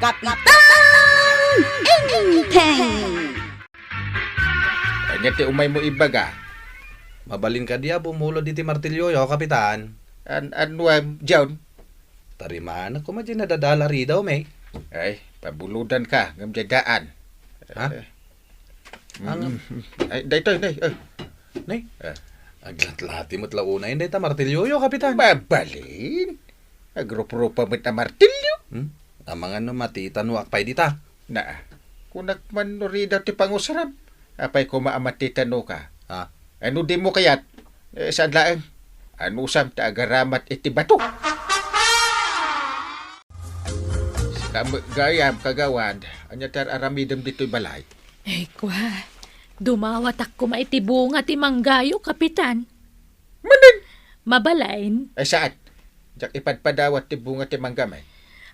Kapitan Inteng. Anya ti umay mo ibaga. Mabalin ka diya bumulo di ti martilyo yo, kapitan. John? Tarimaan ako madyan nadadala ri daw, may. Ay, pabuludan ka, ngamjadaan. Ha? Ano? Ay, daytoy, nay. Nay? Aglat-lati mo't launa yun ta martilyo yo, kapitan. Mabalin? Agrup-rupa mo't na martilyo? Amang ano matitanwak pa'y dita. Na, kunak man nori daw ti pangusarap. Apay ko maamati tano ka. Ha? Ano di mo kayat? Saan laeng? Ano sam ta agaramat iti bato? Gayam kagawad, anya tar aramidem dito'y balay. Ay, kwa. Dumawat ako maitibunga ti manggayo, kapitan. Manin! Mabalain. Ay saan? Jak ipadpadawat ti bunga ti manggamay.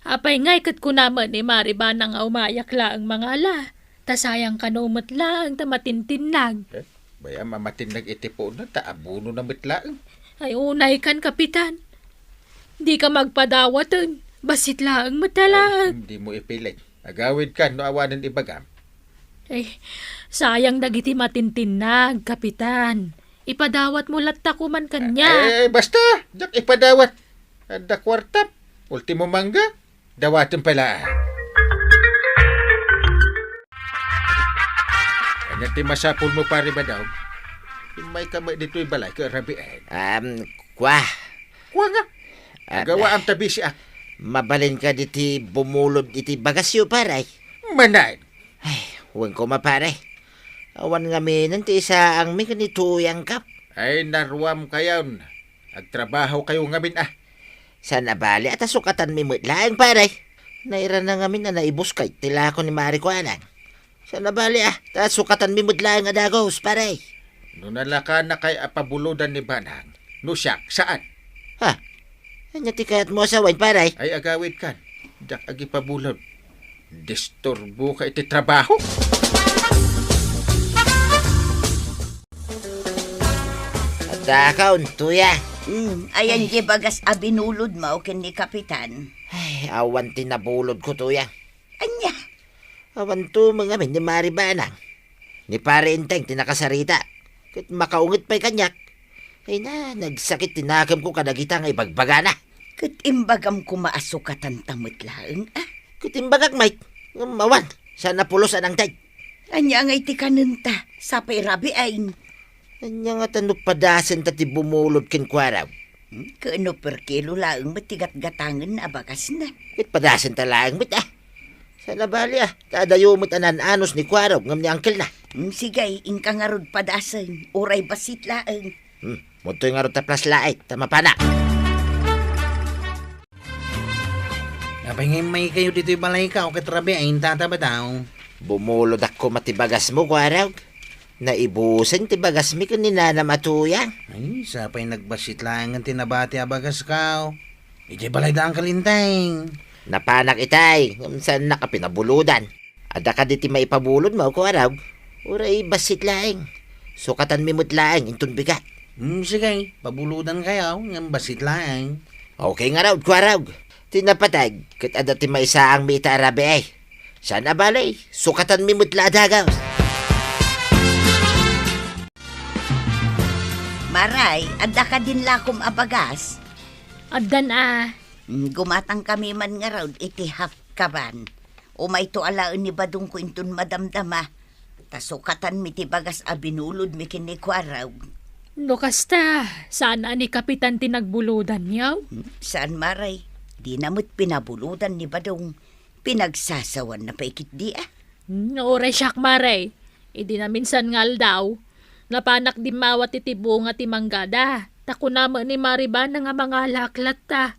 Apay ngay kat ko naman ni Mariba nang umayak la ang mga ala. Tasayang kanumot lang ta matintinag. Baya mamatinag iti po na, taabuno na mitlaang. Ay unay kan, kapitan. Di ka magpadawatan. Basit lang matalaan. Hindi mo ipilit. Agawid ka, no awanan ibagam. Ay, sayang dagiti matintinag, kapitan. Ipadawat mo latta ko man kanya. Basta, jak ipadawat. Ada kwartap, ultimo mangga, dawatin pala. Kanya ti masapul mo pare ba daw? May kamay dito'y balay ka rabian. Kwa. Kuha nga. Gawa ang tabi siya. Mabalin ka diti bumulod iti bagasyo, paray. Manan. Ay, huwag ko mapare. Awan nga minan ti isa ang may kanituyang kap. Ay, naruam kayon. Agtrabaho kayo ngamin Sa nabali at asukatan mi mutlaang, paray. Naira na ngamin na naibus kay tila ko ni Mari Kuanang. Sa nabali tasukatan mi mutlaang adagos, paray. No nalaka na kay apabuludan ni Banang. No siyak, saan? Ha? Anya ti kayat mo sa wine, paray. Ay agawid kan. Jak agi pabulod. Disturbo ka iti trabaho. At dakaon, tuya. Ayan di bagas abinulod mo ken ni Kapitan. Ay, awan tinabulod ko, tuya. Anya? Awan to mga min ni Mari Banang. Ni pare Inteng tinakasarita. Kat makaungit pa'y kanyak. Ay na, nagsakit tinakam ko kadagita nga ibagbaga na. Kat imbagam kumaasukatan tamot laeng Kutimbagak, Mike. Mawan, sana pulos anang tay. Anya ngay ti kanunta, sapay rabi ayn. Anya nga tanok padasan tati bumulod kin kwaraw. Kaano per kilo laeng matigat-gatangan na bagas na. Kit padasan talaang mit Sa nabali tadayo mo't anan-anos ni kwaraw ngam ni angkel na. Sigay, ingka nga rod padasan, oray basit laeng. Muntoy nga ro taplas lait, tama pa na. Apay ngayon may kayo dito'y balay ka o katrabi ay tata ba daw? Bumulod ako matibagas mo, kwaraw. Naibusan tibagas mi kun ni Nana Matuyang. Ay, sapay nagbasit lang ang tinabati abagas ka. Ijay balay daang kalinteng. Napanak itay, ngam saan nakapinabuludan. Ada ka diti maipabulod mo, kwaraw. Uray basit laing. Sukatan mi mutlaing, intun bigat. Sige, pabuludan kayo ng basit lang. Okay nga raw, kwaraw. Tinapatag, kat adati maisa ang mita arabe Sana balay, sukatan mi mutla adagaw. Maray, adda ka din lakom abagas. Addan Gumatang kami man nga raw iti half kaban. Umay to alaan ni badong ko intun madamdama. Tasukatan mi ti bagas abinulod mi kinikwaraw. Lokasta, saan ni kapitan tinagbuludan niyaw? Saan maray? Di namot pinabuludan ni badong. Pinagsasawan na paikit di Oray siyak maray. Idi na minsan ngal daw. Napanak di mawat iti bunga ti manggada. Tako naman ni Mariba na nga mga laklat ta.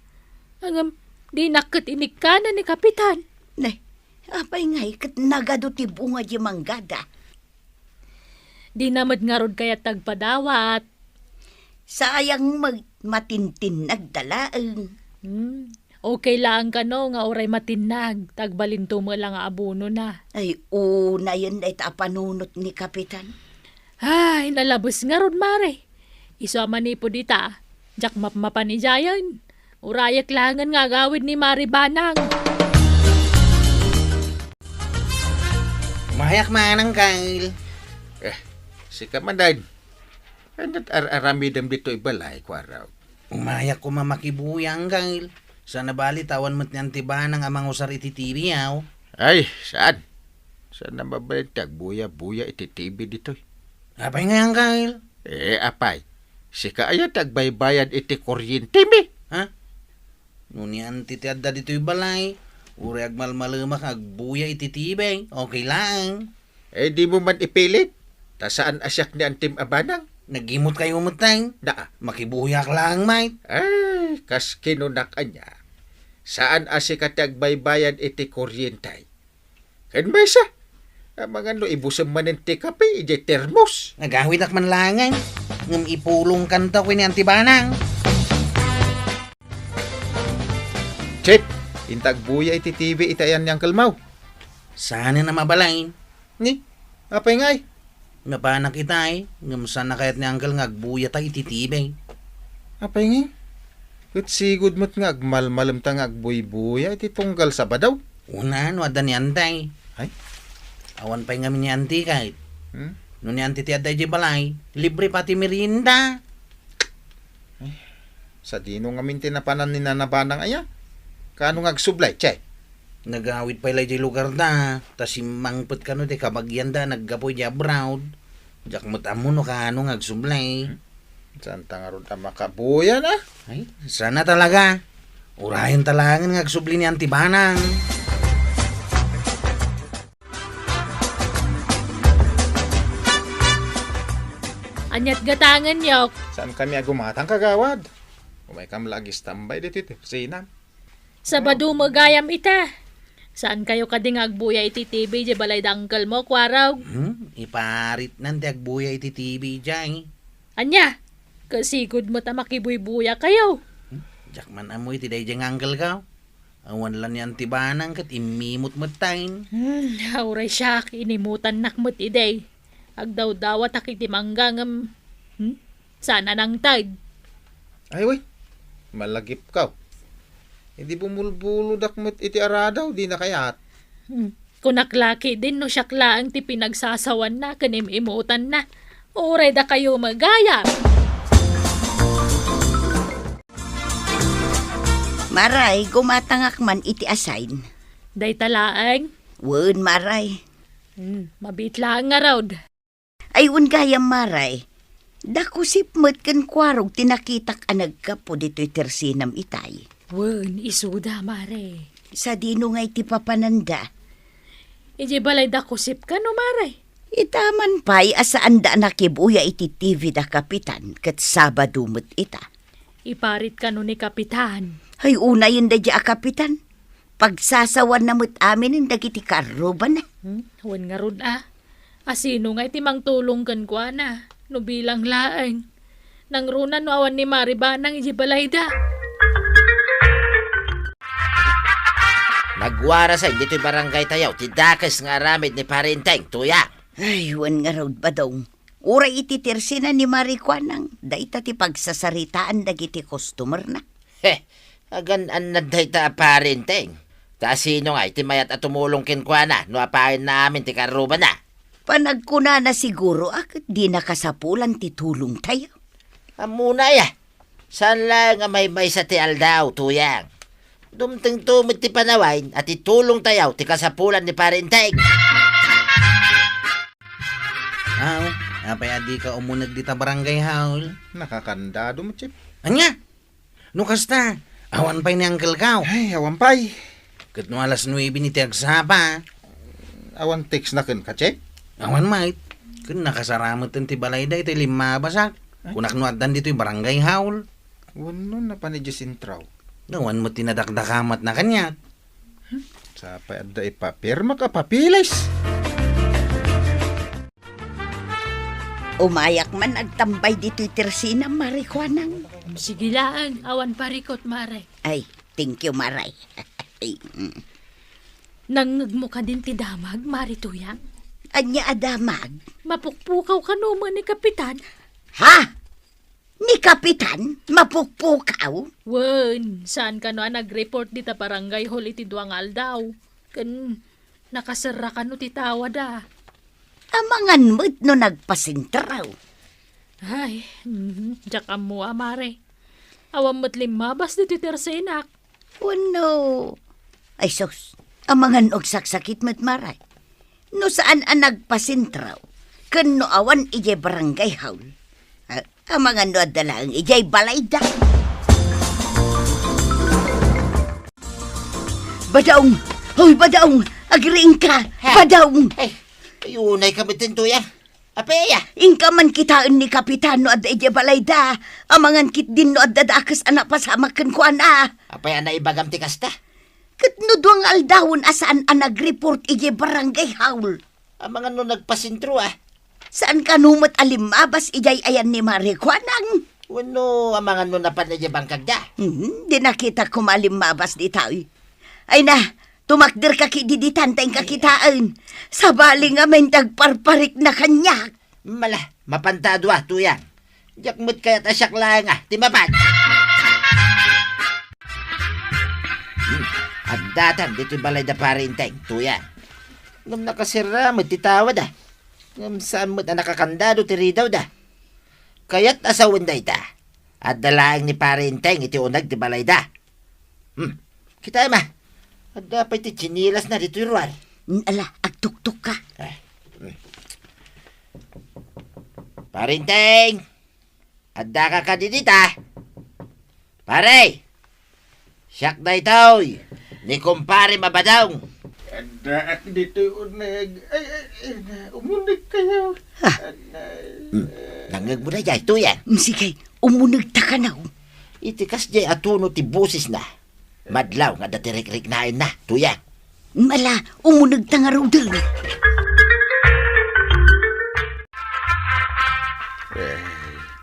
Angam, di nakat inikana ni kapitan. Nay, apay ngay kat nagado ti bunga di manggada. Di namad nga rod kaya tagpadawat. Sayang matintin nagdalaeng. Okay lang ka no, nga oray matinag. Tagbalinto mo lang nga abuno na. Ay, na yun ay tapanunot ni Kapitan. Ay, nalabos nga rod mare. Isama ni po dita. Jak mapanijayan. Urayak langan nga gawid ni Mari Banang. Umayak manang kail. Si Kamandan. Anat aramidam dito ibalay ko araw. Umayak ko mamakibuyang kail. Sa nabali tawan mo't niyan tibanang amang usar ititibi yaw. Ay, saan? Saan na mabalitag? Buya-buya ititibi dito. Apay nga yang kail. Apay. Si kaaya tagbaybayad iti kuryente mi. Ha? Nunian titiadda dito'y balay. Uri agmalmalumak agbuya ititibay. Okay lang. Di mo man ipilit. Ta saan asyak ni Antim Abanang? Nagimot kayo umutang. Naa. Makibuyak lang, mate. Ay, kas kinunak niya. Saan asi ka tagbaybayad iti kuryentay? Kan mesa? Ang mga no ibusam man ng tikapi, iti termos. Nagawit ak man langay. Ngam ipulong kanta ko ni Antibanang. Chip, intag buya iti TV itayan niyang kalmaw. Sana na mabalain. Ni, apay ngay? Nga pa nakita ngam sana kayat ni Uncle ngagbuya tayo ititibay. Apay ngay? Kat sigud mo't nga agmalmalam ta nga agbuy-buya iti tunggal sa badaw. Una, no adan ni Antay. Ay? Awan pa nga ni Auntie kahit. Hmm? No ni Auntie ti aday di balay. Libre pati merienda. Sa dino nga minti na panan ni nanabanang aya. Kano nga agsublay, chay? Nagawit pa ilay di lugar da. Tas imangput ka no di kabagyan da. Naggapoy di abroad. Jak mutamo no kano ngagsublay. Santa nga ron ta makabuya na. Ay, sana talaga. Urayan talangan ngagsubli ni Antibanang. Anyat gatangan yok. Saan kami agumatang kagawad? Umay kam lagi standby dito iti sinam. Sabado magayam ita. Saan kayo kading agbuya iti TV di balay dangkal mo, kwaraw? Iparit nan di agbuya iti TV dyan. Anya, kasigod mo ta makibuy-buya kayo. Jak man amoy ti day dyan angkel ka. Awan lang ni Antibanang kat imimot matain. Auray siya, inimutan nakmut iday. Agdaw-dawat akiti manggang sana nang tag. Ay wey, malagip ka. Hindi bumulbulo dakmet iti aradaw, di na kayat. Kunaklaki din no siyakla ang ti pinagsasawan na kanimimutan na. Uray da kayo magaya. Maray, gumatangak man iti assign. Day talaang. Wen, Maray. Mabitla nga raw. Ay, gayam Maray. Dakusip mo't kan kwarog tinakitak anag ka po dito'y tersinam itay. Wen, isuda mare. Sa dino nga iti papananda. Ije balay da kusip ka no mare. Itaman pa'y asaan da nakibuya iti TV da kapitan kat Sabado mo't ita. Iparit ka no ni kapitan. Ay, una yun da dya kapitan. Pagsasawan na mo't amin ang dagiti karuban na. Wen nga run Asino nga iti mang tulong kan kwa na. No bilang laeng. Nang runan no awan ni Maribanang ije balay da. Nagwara sa dito'y barangay tayaw, tidakas nga aramid ni Parinteng, tuya. Ay, wan nga raw ba daw. Uray iti tirsina ni Marikwanang. Daita ti pagsasaritaan dagiti customer na. Agan anaday ta Parinteng. Ta sino nga, iti mayat at tumulong kinkwana, no apain namin ti karuban na. Panagkuna na siguro akit di nakasapulan ti tulong tayo. Amuna ya, saan lang nga may sa ti aldaw, tuyang. Dumting tumit ti panawain at itulong tayaw ti kasapulan ni Parinteng. Apay adi ka umunag dita barangay haul. Nakakandado mo, Chip. Anya? No kasta? Awan pa'y ni Uncle Kao. Ay, awampay. Kat no alas 9 ni ti agsapa. Awan text na kan ka, Chip. Awan mait. Kun nakasaramot ti balay da iti 5 basak. Kunak no adan dito'y barangay haul. Wano na pa ni Jacintraw. Nawan mo tinadakdakamat na kanya. Sapay adda ipapirma ka papilis. Umayak man agtambay dito'y tirsina Marikwanang. Sige lang, awan parikot mare. Ay, thank you Maray. Nangag mo ka din ti damag, Marituya. Anya adamag. Mapukpukaw ka naman ni kapitan. Ha? Ni Kapitan? Mapukpukaw? Wen, saan ka no nag-report dita barangay hall iti duangal daw. Kan nakasara ka no ti tawad Amangan mo't no nagpasintraw. Ay, jak mo amare. Awam mo't limabas dito tersenak. Oh no. Ay sus, amangan og saksakit mo't maray. No saan ang nagpasintraw? Kano awan ijay barangay haul. Amangan no adala ang ijay balayda. Badaong! Hoy, Badaong! Agriing ka! Badaong! Ay, ayunay kami tintuya. Apeya. Ingka man kitaan ni Kapitano at ije balayda. Amangan kit din no at dadakas anak pasamakan ko ana. Apaya na ibagam ti kasta. Kat no duwang aldahon asaan ang nag-report ije barangay haul. Amangan no nagpasintro Saan ka numot alimabas ijay ayan ni Marikwanang? Wano amangan no napanadya bangkag da. Di nakita ko malimabas di tao. Ay na, tumakder ka kididitan tayong kakitaan. Sa bali nga may tagparparik na kanya. Mala, mapantado tuyang. Diyak mo't kaya tasyak lang timapat. At datan, dito'y balay da parinteng, tuyang. Ngam nakasira mo't titawad Ngam saan mo't nakakandado tiridaw da. Kaya't asawan da ita. At dalaang ni parinteng iti unag di balay da. Kita ma. At dapat iti chinilas na dito'y ruwal. Ala, agtuktuk ka. Parinteng! Adda ka didita! Pare! Siyak na ito'y! Ni kumpare mabadong! Ada dito unag. Ay, umunig kayo. Nangag mo na jay, tuya. Sige, umunag ta ka na. Itikas jay atuno ti busis na. Madlaw nga datirik-rik nain na, tuya. Mala, umunag ta nga raw din.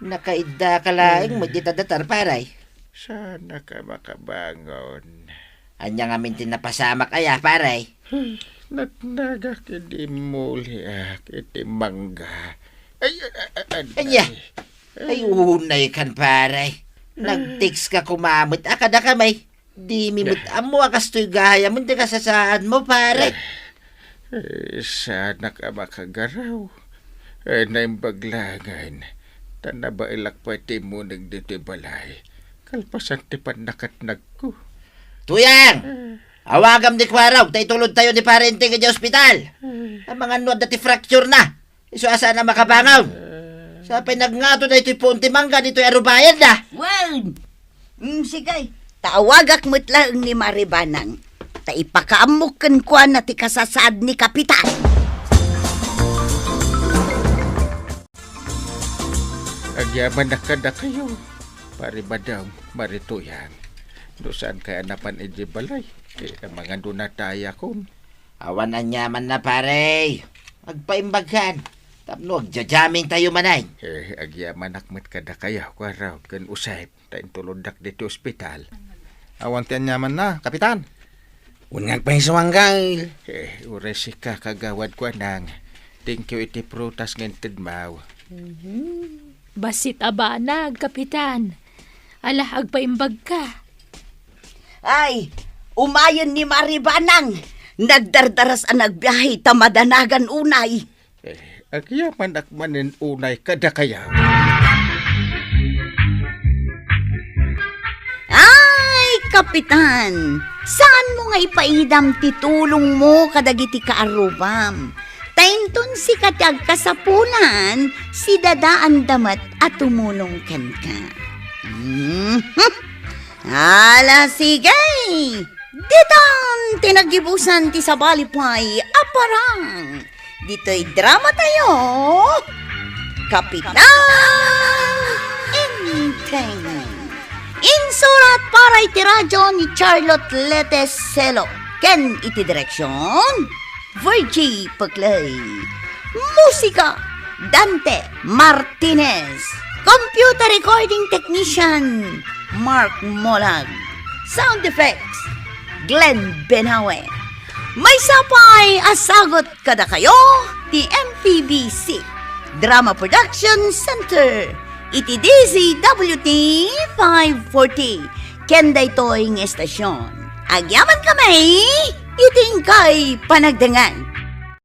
Nakaidda ka lang, magitadatar paray. Sana ka makabangon. Anya nga mintin na pasamak aya, paray. Natnaga kiti muli kiti mangga. Ay, Anya, ay unay kan paray. Nag-text ka kumamot, akada kamay. Di mimut amo akastoy gaya mo, di ka sasaan mo, pare. Sana ka makagaraw. Naimbaglangan. Tanaba ilak pati mo nagdito balay. Kalpasan ti panakatnag ko. Tuyang! Awagam di kwaraw, tay tulod tayo ni parente ka di ospital. Ang mga nuad dati fracture na. Iso asa na makabangaw. Sa pinagnato na ito'y punti mangga, dito'y arubayan na. Well, sige. Tawagak mo't lang ni Maribanang. Ta ipakaamukan ko na ti kasasad ni Kapitan. Agyaman na kada kayo. Pari badang, marituyan. Doon kaya napan balay. Kaya mga dunataya kon. Awan ang yaman na pare. Agpaimbaghan. Tapno, agjajaming tayo manay. Agyaman nakmat kada kaya. Kwaraw, kan usay. Tain tulundak dito ospital. Awan tiyan nyaman na, Kapitan. Unang pahisawanggal. Uresi ka kagawad ko nang. Thank you iti prutas ngintid maw. Basit abanag, Kapitan. Ala, agpaimbag ka. Ay, umayon ni Maribanang. Nagdardaras ang nagbiyahe tamadanagan unay. Agyaman akmanin unay kada kaya. Ay, Kapitan, saan mo nga ipaidam titulong mo kadagiti kaarubam? Tainton si katyag kasapulan, si dadaan damat at tumulong ken ka. Ala, sige! Ditang tinagibusan ti sabalipay aparang. Dito'y drama tayo. Kapitan Inteng. Insurat para iti radyo ni Charlotte Leteselo. Ken iti direksyon Virgie Paclay. Musika Dante Martinez. Computer recording technician Mark Molag. Sound effects Glenn Benawe. May sapay asagot kada kayo ti MPBC Drama Production Center. Iti DZWT 540. Kenda ito'y estasyon. Agyaman kami, iting kay panagdangan.